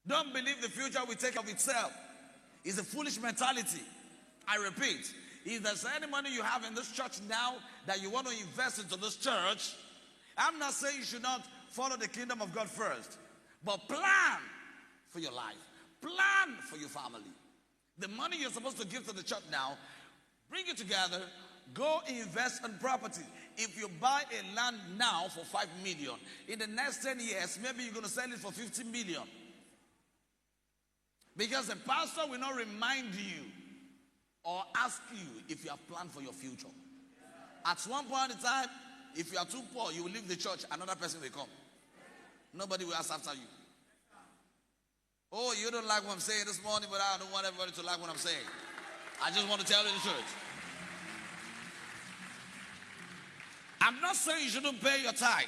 Don't believe the future will take care of itself. It's a foolish mentality. I repeat, if there's any money you have in this church now that you want to invest into this church, I'm not saying you should not follow the kingdom of God first, but plan for your life. Plan for your family. The money you're supposed to give to the church now, bring it together, go invest in property. If you buy a land now for 5 million, in the next 10 years, maybe you're going to sell it for 50 million. Because the pastor will not remind you or ask you if you have planned for your future. At one point in time, if you are too poor, you will leave the church, another person will come. Nobody will ask after you. Oh, you don't like what I'm saying this morning, but I don't want everybody to like what I'm saying. I just want to tell you the truth. I'm not saying you shouldn't pay your tithe.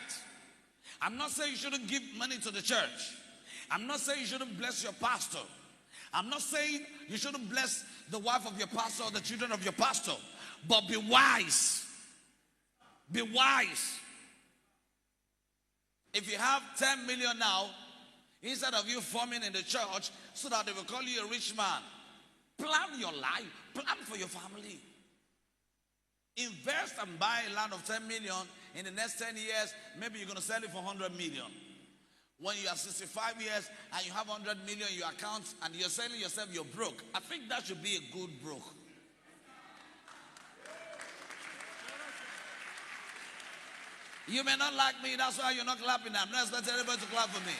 I'm not saying you shouldn't give money to the church. I'm not saying you shouldn't bless your pastor. I'm not saying you shouldn't bless the wife of your pastor or the children of your pastor. But be wise. Be wise. If you have 10 million now, instead of you forming in the church so that they will call you a rich man, plan your life. Plan for your family. Invest and buy a land of 10 million. In the next 10 years, maybe you're going to sell it for 100 million. When you are 65 years and you have 100 million in your account and you're selling yourself, you're broke. I think that should be a good broke. You may not like me, that's why you're not clapping. I'm not expecting anybody to clap for me.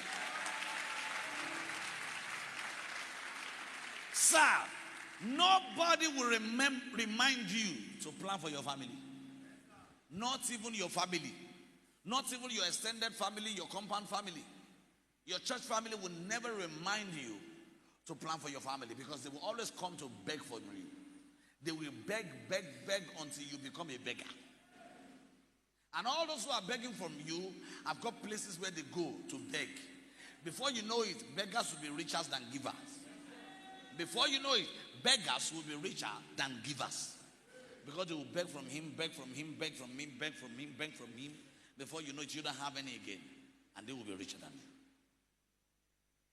Sir, nobody will remind you to plan for your family. Not even your family. Not even your extended family, your compound family. Your church family will never remind you to plan for your family because they will always come to beg for you. They will beg until you become a beggar. And all those who are begging from you have got places where they go to beg. Before you know it, beggars will be richer than givers. Before you know it, beggars will be richer than givers. Because they will beg from him, beg from him, beg from him, beg from him, beg from him. Before you know it, you don't have any again. And they will be richer than you.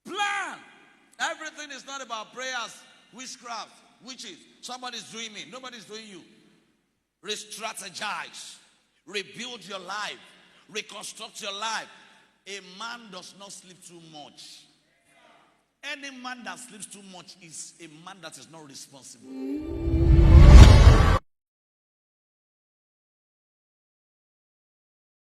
Plan. Everything is not about prayers, witchcraft, witches. Somebody's doing me. Nobody's doing you. Re-strategize. Rebuild your life. Reconstruct your life. A man does not sleep too much. Any man that sleeps too much is a man that is not responsible.